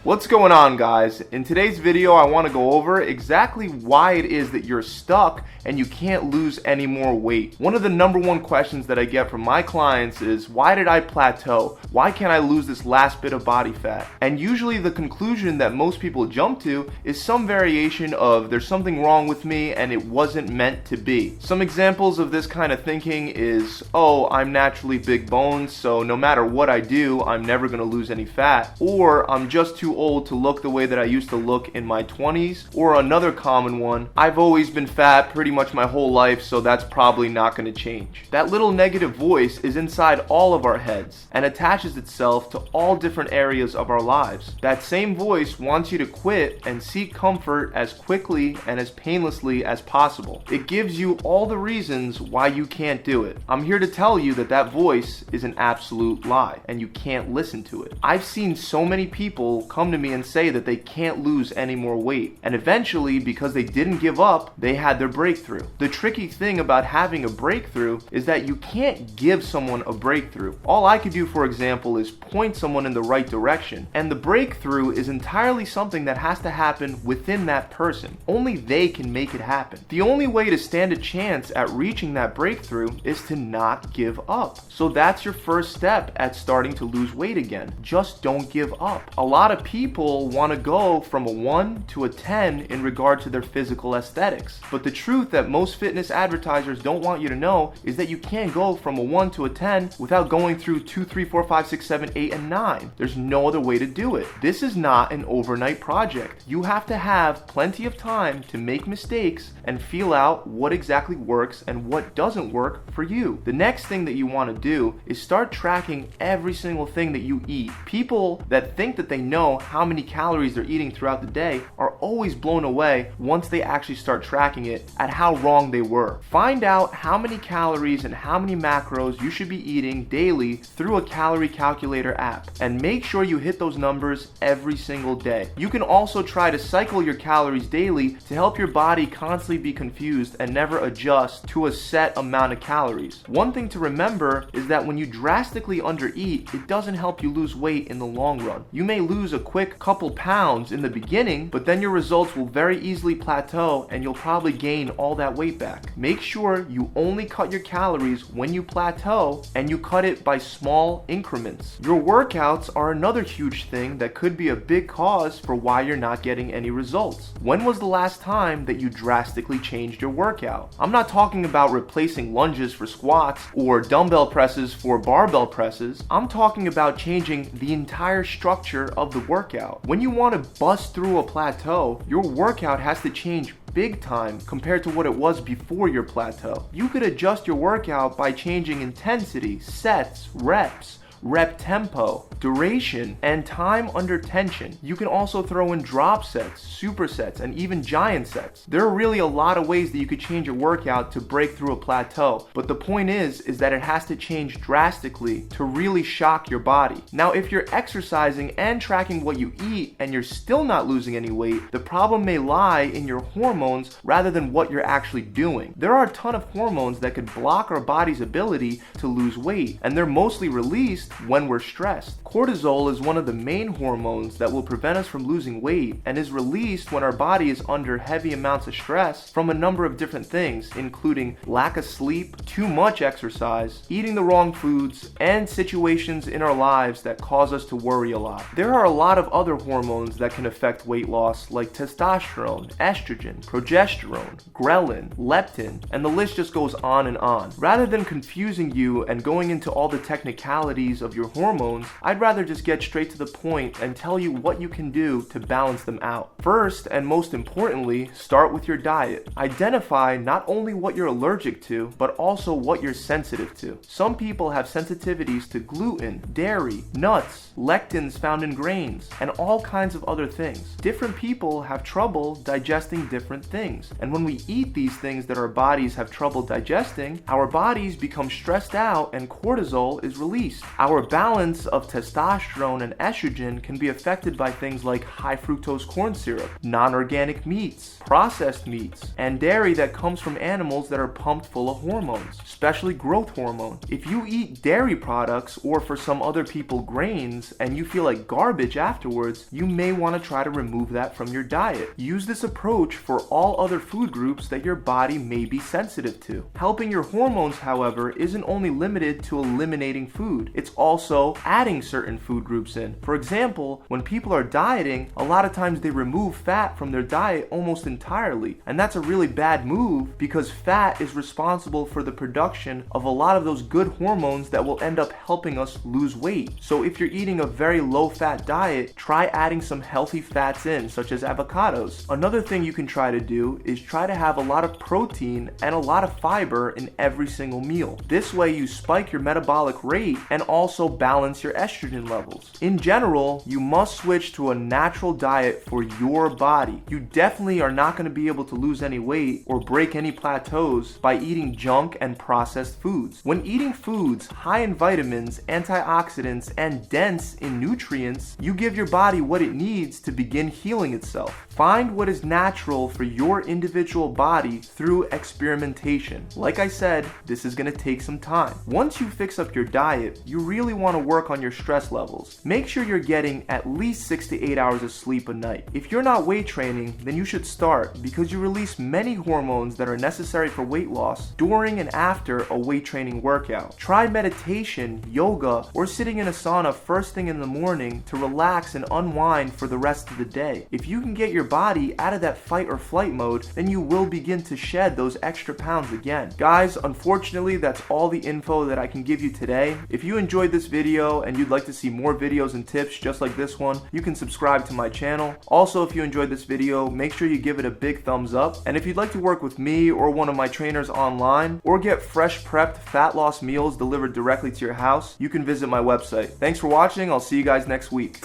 What's going on, guys? In today's video I want to go over exactly why it is that you're stuck and you can't lose any more weight. One of the number one questions that I get from my clients is, why did I plateau? Why can't I lose this last bit of body fat? And usually the conclusion that most people jump to is some variation of, there's something wrong with me and it wasn't meant to be. Some examples of this kind of thinking is, oh, I'm naturally big boned, so no matter what I do, I'm never going to lose any fat. Or I'm just too old to look the way that I used to look in my 20s. Or another common one, I've always been fat pretty much my whole life, so that's probably not going to change. That little negative voice is inside all of our heads and attaches itself to all different areas of our lives. That same voice wants you to quit and seek comfort as quickly and as painlessly as possible. It gives you all the reasons why you can't do it. I'm here to tell you that that voice is an absolute lie and you can't listen to it. I've seen so many people come to me and say that they can't lose any more weight, and eventually, because they didn't give up, they had their breakthrough. The tricky thing about having a breakthrough is that you can't give someone a breakthrough. All I could do, for example, is point someone in the right direction, and the breakthrough is entirely something that has to happen within that person. Only they can make it happen. The only way to stand a chance at reaching that breakthrough is to not give up. So that's your first step at starting to lose weight again. Just don't give up. A lot of people want to go from a 1 to a 10 in regard to their physical aesthetics. But the truth that most fitness advertisers don't want you to know is that you can't go from a 1 to a 10 without going through 2, 3, 4, 5, 6, 7, 8, and 9. There's no other way to do it. This is not an overnight project. You have to have plenty of time to make mistakes and feel out what exactly works and what doesn't work for you. The next thing that you want to do is start tracking every single thing that you eat. People that think that they know how many calories they're eating throughout the day are always blown away once they actually start tracking it at how wrong they were. Find out how many calories and how many macros you should be eating daily through a calorie calculator app, and make sure you hit those numbers every single day. You can also try to cycle your calories daily to help your body constantly be confused and never adjust to a set amount of calories. One thing to remember is that when you drastically undereat, it doesn't help you lose weight in the long run. You may lose a quick couple pounds in the beginning, but then your results will very easily plateau and you'll probably gain all that weight back. Make sure you only cut your calories when you plateau, and you cut it by small increments. Your workouts are another huge thing that could be a big cause for why you're not getting any results. When was the last time that you drastically changed your workout? I'm not talking about replacing lunges for squats or dumbbell presses for barbell presses. I'm talking about changing the entire structure of the workout. When you want to bust through a plateau, your workout has to change big time compared to what it was before your plateau. You could adjust your workout by changing intensity, sets, reps, rep tempo, duration, and time under tension. You can also throw in drop sets, supersets, and even giant sets. There are really a lot of ways that you could change your workout to break through a plateau, but the point is that it has to change drastically to really shock your body. Now, if you're exercising and tracking what you eat and you're still not losing any weight, the problem may lie in your hormones rather than what you're actually doing. There are a ton of hormones that could block our body's ability to lose weight, and they're mostly released when we're stressed. Cortisol is one of the main hormones that will prevent us from losing weight and is released when our body is under heavy amounts of stress from a number of different things, including lack of sleep, too much exercise, eating the wrong foods, and situations in our lives that cause us to worry a lot. There are a lot of other hormones that can affect weight loss, like testosterone, estrogen, progesterone, ghrelin, leptin, and the list just goes on and on. Rather than confusing you and going into all the technicalities of your hormones, I'd rather just get straight to the point and tell you what you can do to balance them out. First, and most importantly, start with your diet. Identify not only what you're allergic to, but also what you're sensitive to. Some people have sensitivities to gluten, dairy, nuts, lectins found in grains, and all kinds of other things. Different people have trouble digesting different things, and when we eat these things that our bodies have trouble digesting, our bodies become stressed out and cortisol is released. Our balance of testosterone and estrogen can be affected by things like high fructose corn syrup, non-organic meats, processed meats, and dairy that comes from animals that are pumped full of hormones, especially growth hormone. If you eat dairy products, or for some other people grains, and you feel like garbage afterwards, you may want to try to remove that from your diet. Use this approach for all other food groups that your body may be sensitive to. Helping your hormones, however, isn't only limited to eliminating food, it's also adding certain food groups in. For example, when people are dieting, a lot of times they remove fat from their diet almost entirely, and that's a really bad move because fat is responsible for the production of a lot of those good hormones that will end up helping us lose weight. So if you're eating a very low-fat diet, try adding some healthy fats in, such as avocados. Another thing you can try to do is try to have a lot of protein and a lot of fiber in every single meal. This way you spike your metabolic rate and also balance your estrogen levels. In general, you must switch to a natural diet for your body. You definitely are not going to be able to lose any weight or break any plateaus by eating junk and processed foods. When eating foods high in vitamins, antioxidants, and dense in nutrients, you give your body what it needs to begin healing itself. Find what is natural for your individual body through experimentation. Like I said, this is going to take some time. Once you fix up your diet, you really want to work on your stress levels. Make sure you're getting at least 6 to 8 hours of sleep a night. If you're not weight training, then you should start because you release many hormones that are necessary for weight loss during and after a weight training workout. Try meditation, yoga, or sitting in a sauna first thing in the morning to relax and unwind for the rest of the day. If you can get your body out of that fight or flight mode, then you will begin to shed those extra pounds again. Guys, unfortunately, that's all the info that I can give you today. If you enjoyed this video and you'd like to see more videos and tips just like this one, you can subscribe to my channel. Also, if you enjoyed this video, make sure you give it a big thumbs up. And if you'd like to work with me or one of my trainers online, or get fresh prepped fat loss meals delivered directly to your house, you can visit my website. Thanks for watching. I'll see you guys next week.